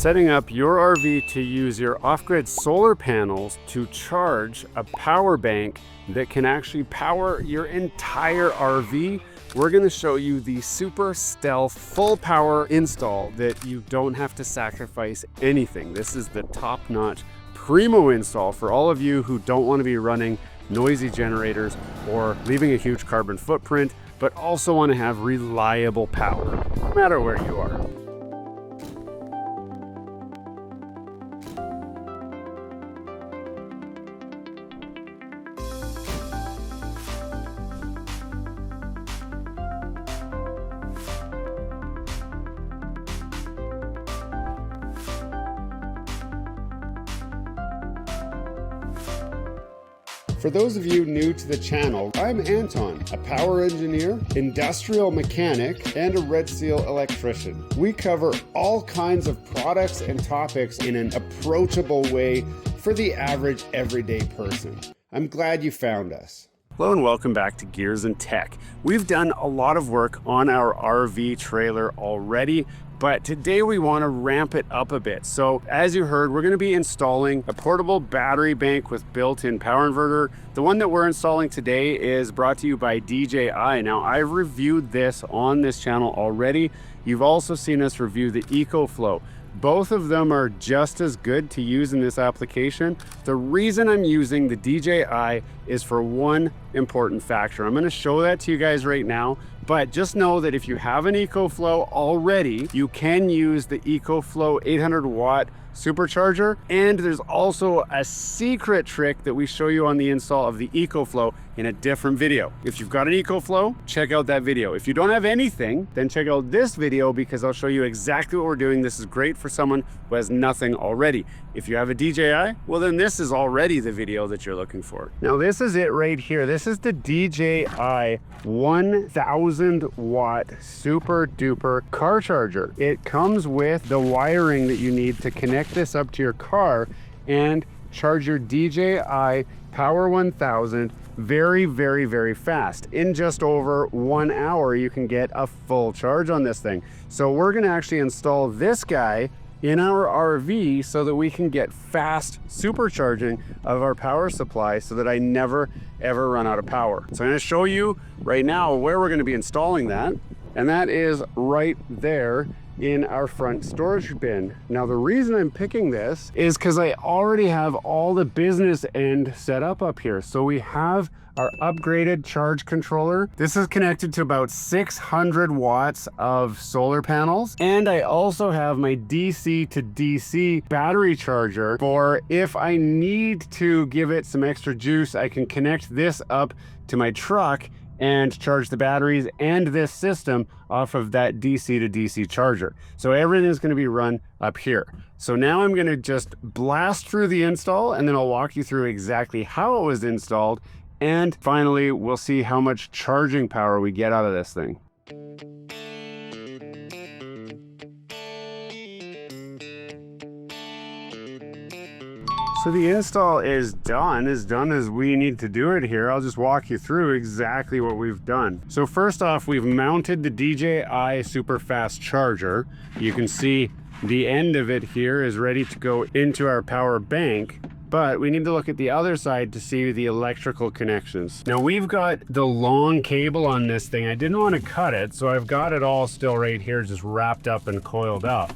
setting up your RV to use your off-grid solar panels to charge a power bank that can actually power your entire RV, we're going to show you the super stealth full power install that you don't have to sacrifice anything. This is the top-notch primo install for all of you who don't want to be running noisy generators or leaving a huge carbon footprint, but also want to have reliable power, no matter where you are. For those of you new to the channel, I'm Anton, a power engineer, industrial mechanic, and a Red Seal electrician. We cover all kinds of products and topics in an approachable way for the average everyday person. I'm glad you found us. Hello and welcome back to Gears and Tech. We've done a lot of work on our RV trailer already, but today we want to ramp it up a bit. So as you heard, we're going to be installing a portable battery bank with built-in power inverter. The one that we're installing today is brought to you by DJI. Now, I've reviewed this on this channel already. You've also seen us review the EcoFlow. Both of them are just as good to use in this application. The reason I'm using the DJI is for one important factor. I'm going to show that to you guys right now, but just know that if you have an EcoFlow already, you can use the EcoFlow 800 watt supercharger. And there's also a secret trick that we show you on the install of the EcoFlow in a different video. If you've got an EcoFlow, check out that video. If you don't have anything, then check out this video because I'll show you exactly what we're doing. This is great for someone who has nothing already. If you have a DJI, well then this is already the video that you're looking for. Now this is it right here. This is the DJI 1000 watt super duper car charger. It comes with the wiring that you need to connect this up to your car and charge your DJI Power 1000 very fast. In just over 1 hour, you can get a full charge on this thing. So we're going to actually install this guy in our RV so that we can get fast supercharging of our power supply so that I never ever run out of power. So I'm going to show you right now where we're going to be installing that, and that is right there in our front storage bin. Now the reason I'm picking this is because I already have all the business end set up here. So we have our upgraded charge controller. This is connected to about 600 watts of solar panels. And I also have my DC to DC battery charger for if I need to give it some extra juice, I can connect this up to my truck and charge the batteries and this system off of that DC to DC charger. So everything's gonna be run up here. So now I'm gonna just blast through the install and then I'll walk you through exactly how it was installed. And finally, we'll see how much charging power we get out of this thing. So the install is done as we need to do it here. I'll just walk you through exactly what we've done. So first off, we've mounted the DJI super fast charger. You can see the end of it here is ready to go into our power bank, but we need to look at the other side to see the electrical connections. Now we've got the long cable on this thing. I didn't want to cut it, so I've got it all still right here, just wrapped up and coiled up.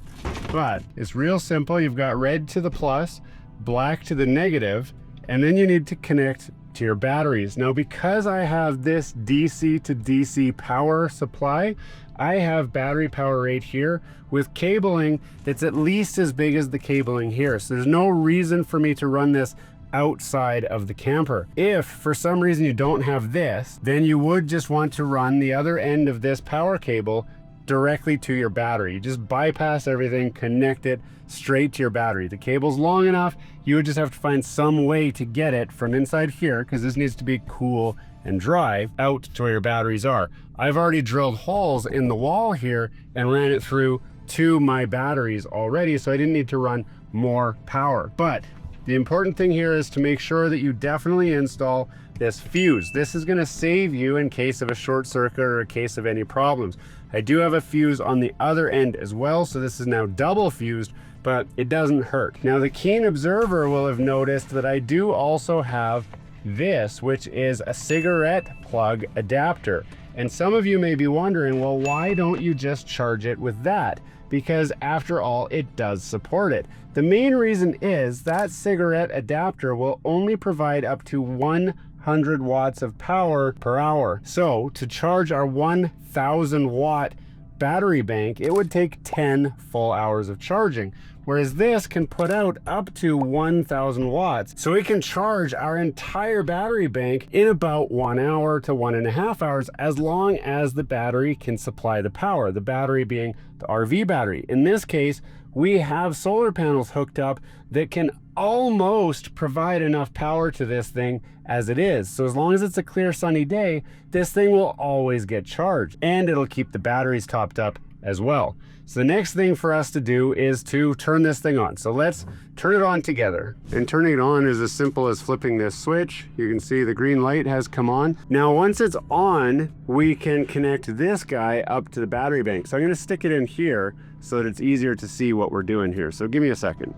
But it's real simple. You've got red to the plus, black to the negative, and then you need to connect to your batteries. Now, because I have this DC to DC power supply, I have battery power right here with cabling that's at least as big as the cabling here. So there's no reason for me to run this outside of the camper. If for some reason you don't have this, then you would just want to run the other end of this power cable directly to your battery. You just bypass everything, connect it straight to your battery. The cable's long enough, you would just have to find some way to get it from inside here, because this needs to be cool and dry, out to where your batteries are. I've already drilled holes in the wall here and ran it through to my batteries already, so I didn't need to run more power. But the important thing here is to make sure that you definitely install this fuse. This is going to save you in case of a short circuit or a case of any problems. I do have a fuse on the other end as well, so this is now double fused but it doesn't hurt. Now, the keen observer will have noticed that I do also have this, which is a cigarette plug adapter. And some of you may be wondering, well, why don't you just charge it with that? Because after all, it does support it. The main reason is that cigarette adapter will only provide up to 100 watts of power per hour. So to charge our 1000 watt battery bank, it would take 10 full hours of charging. Whereas this can put out up to 1000 watts. So we can charge our entire battery bank in about 1 hour to 1.5 hours, as long as the battery can supply the power, the battery being the RV battery. In this case, we have solar panels hooked up that can almost provide enough power to this thing as it is. So as long as it's a clear sunny day, this thing will always get charged, and it'll keep the batteries topped up as well. So the next thing for us to do is to turn this thing on. So let's turn it on together. And turning it on is as simple as flipping this switch. You can see the green light has come on. Now, once it's on, we can connect this guy up to the battery bank. So I'm gonna stick it in here so that it's easier to see what we're doing here. So give me a second.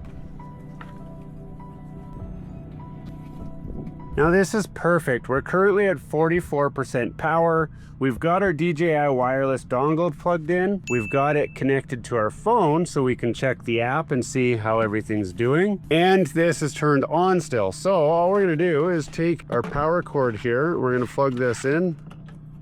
Now this is perfect. We're currently at 44% power. We've got our DJI wireless dongle plugged in. We've got it connected to our phone so we can check the app and see how everything's doing. And this is turned on still. So all we're gonna do is take our power cord here. We're gonna plug this in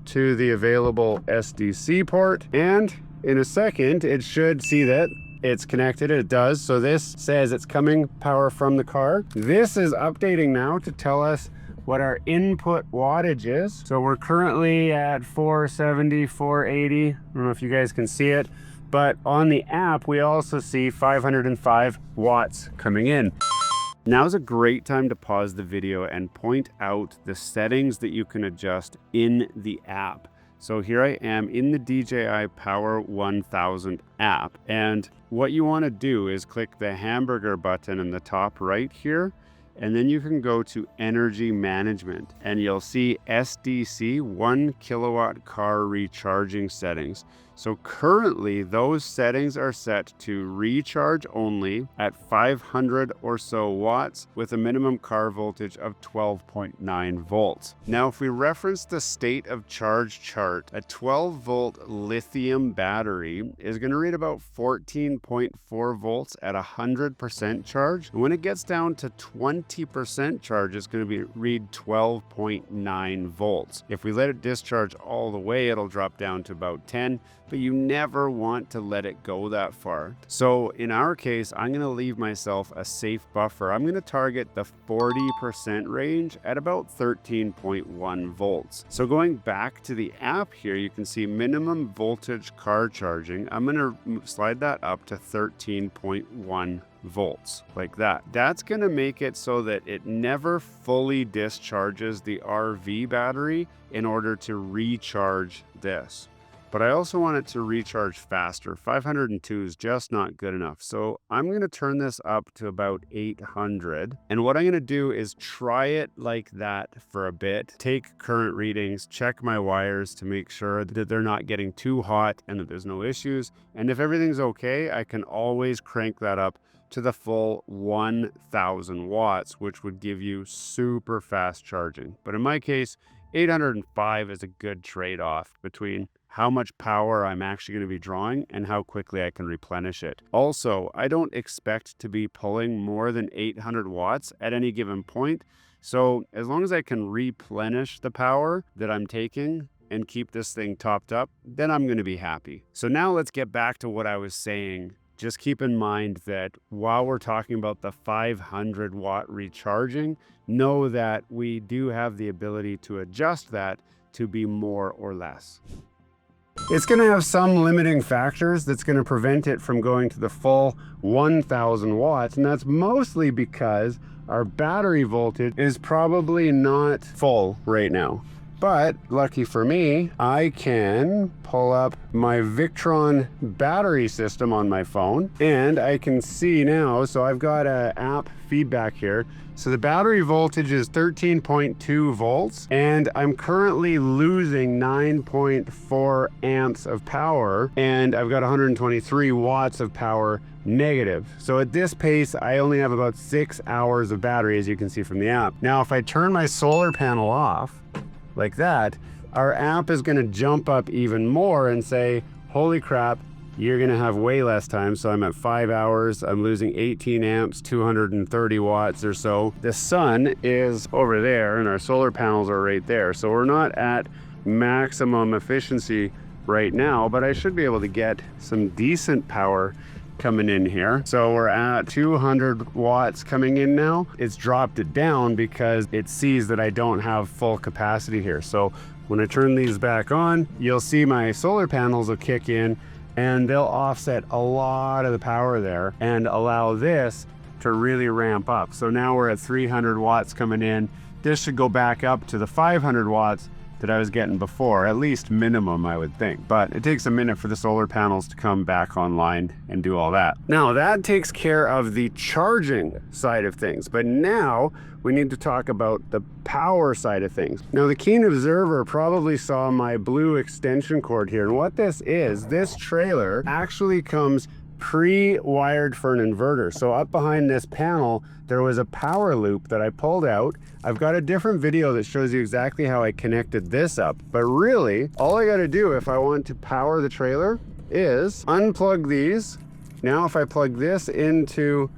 to the available SDC port. And in a second, it should see that it's connected. It does. So this says it's coming power from the car. This is updating now to tell us what our input wattage is. So we're currently at 470, 480. I don't know if you guys can see it, but on the app, we also see 505 watts coming in. Now's a great time to pause the video and point out the settings that you can adjust in the app. So here I am in the DJI Power 1000 app. And what you want to do is click the hamburger button in the top right here. And then you can go to energy management and you'll see SDC 1 kilowatt car recharging settings. So currently those settings are set to recharge only at 500 or so watts with a minimum car voltage of 12.9 volts. Now, if we reference the state of charge chart, a 12 volt lithium battery is going to read about 14.4 volts at 100% charge. And when it gets down to 20% charge, it's going to read 12.9 volts. If we let it discharge all the way, it'll drop down to about 10. But you never want to let it go that far. So in our case, I'm gonna leave myself a safe buffer. I'm gonna target the 40% range at about 13.1 volts. So going back to the app here, you can see minimum voltage car charging. I'm gonna slide that up to 13.1 volts, like that. That's gonna make it so that it never fully discharges the RV battery in order to recharge this. But I also want it to recharge faster. 502 is just not good enough. So I'm going to turn this up to about 800. And what I'm going to do is try it like that for a bit, take current readings, check my wires to make sure that they're not getting too hot and that there's no issues. And if everything's okay, I can always crank that up to the full 1000 watts, which would give you super fast charging. But in my case, 805 is a good trade-off between how much power I'm actually going to be drawing and how quickly I can replenish it. Also, I don't expect to be pulling more than 800 watts at any given point. So as long as I can replenish the power that I'm taking and keep this thing topped up, then I'm going to be happy. So now let's get back to what I was saying. Just keep in mind that while we're talking about the 500 watt recharging, know that we do have the ability to adjust that to be more or less. It's going to have some limiting factors that's going to prevent it from going to the full 1000 watts, and that's mostly because our battery voltage is probably not full right now. But lucky for me, I can pull up my Victron battery system on my phone and I can see now, so I've got an app feedback here. So the battery voltage is 13.2 volts and I'm currently losing 9.4 amps of power and I've got 123 watts of power negative. So at this pace, I only have about 6 hours of battery, as you can see from the app. Now, if I turn my solar panel off like that, our app is gonna jump up even more and say, holy crap, you're gonna have way less time. So I'm at 5 hours, I'm losing 18 amps, 230 watts or so. The sun is over there and our solar panels are right there. So we're not at maximum efficiency right now, but I should be able to get some decent power coming in here. So we're at 200 watts coming in now. It's dropped it down because it sees that I don't have full capacity here. So when I turn these back on, you'll see my solar panels will kick in and they'll offset a lot of the power there and allow this to really ramp up. So now we're at 300 watts coming in. This should go back up to the 500 watts that I was getting before, at least minimum, I would think. But it takes a minute for the solar panels to come back online and do all that. Now that takes care of the charging side of things, but now we need to talk about the power side of things. Now the keen observer probably saw my blue extension cord here, and what this is, this trailer actually comes pre-wired for an inverter. So up behind this panel, there was a power loop that I pulled out. I've got a different video that shows you exactly how I connected this up. But really, all I gotta do if I want to power the trailer is unplug these. Now if I plug this into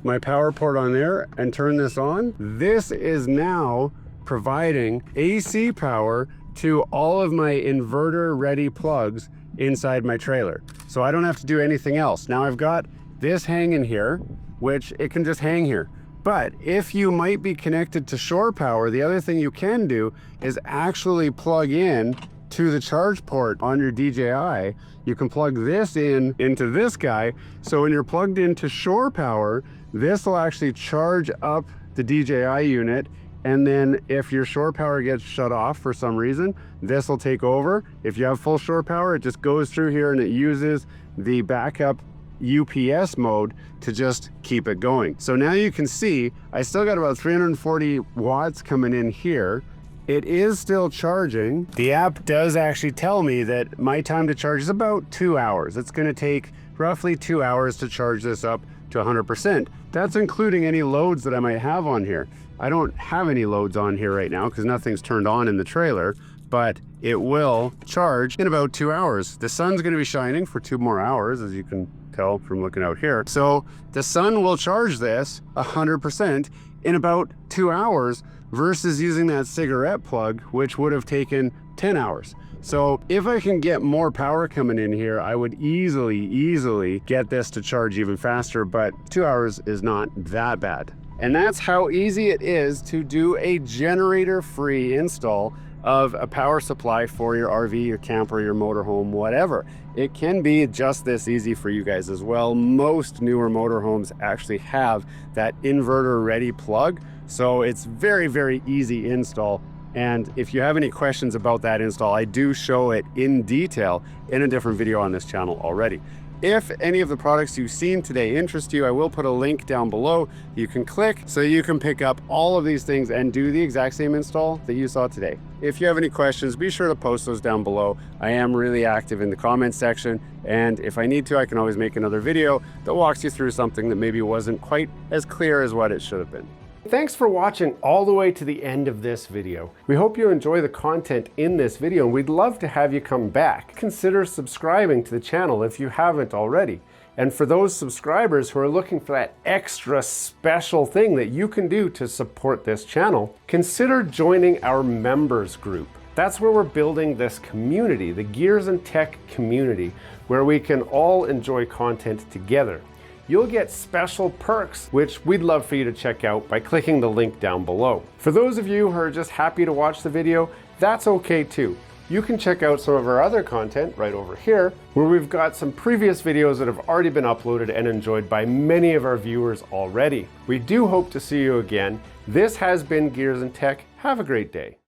my power port on there and turn this on, this is now providing AC power to all of my inverter ready plugs inside my trailer. So I don't have to do anything else. Now I've got this hanging here, which it can just hang here. But if you might be connected to shore power, the other thing you can do is actually plug in to the charge port on your DJI. You can plug this in into this guy. So when you're plugged into shore power, this will actually charge up the DJI unit. And then if your shore power gets shut off for some reason, this will take over. If you have full shore power, it just goes through here and it uses the backup UPS mode to just keep it going. So now you can see, I still got about 340 watts coming in here. It is still charging. The app does actually tell me that my time to charge is about 2 hours. It's gonna take roughly 2 hours to charge this up to 100%. That's including any loads that I might have on here. I don't have any loads on here right now because nothing's turned on in the trailer, but it will charge in about 2 hours. The sun's gonna be shining for 2 more hours, as you can tell from looking out here. So the sun will charge this 100% in about 2 hours versus using that cigarette plug, which would have taken 10 hours. So if I can get more power coming in here, I would easily get this to charge even faster, but 2 hours is not that bad. And that's how easy it is to do a generator-free install of a power supply for your RV, your camper, your motorhome, whatever. It can be just this easy for you guys as well. Most newer motorhomes actually have that inverter-ready plug, so it's very easy install. And if you have any questions about that install, I do show it in detail in a different video on this channel already. If any of the products you've seen today interest you, I will put a link down below you can click so you can pick up all of these things and do the exact same install that you saw today. If you have any questions, be sure to post those down below. I am really active in the comments section, and if I need to, I can always make another video that walks you through something that maybe wasn't quite as clear as what it should have been. Thanks for watching all the way to the end of this video. We hope you enjoy the content in this video, and we'd love to have you come back. Consider subscribing to the channel if you haven't already. And for those subscribers who are looking for that extra special thing that you can do to support this channel, consider joining our members group. That's where we're building this community, the Gears and Tech community, where we can all enjoy content together. You'll get special perks, which we'd love for you to check out by clicking the link down below. For those of you who are just happy to watch the video, that's okay too. You can check out some of our other content right over here, where we've got some previous videos that have already been uploaded and enjoyed by many of our viewers already. We do hope to see you again. This has been Gears and Tech. Have a great day.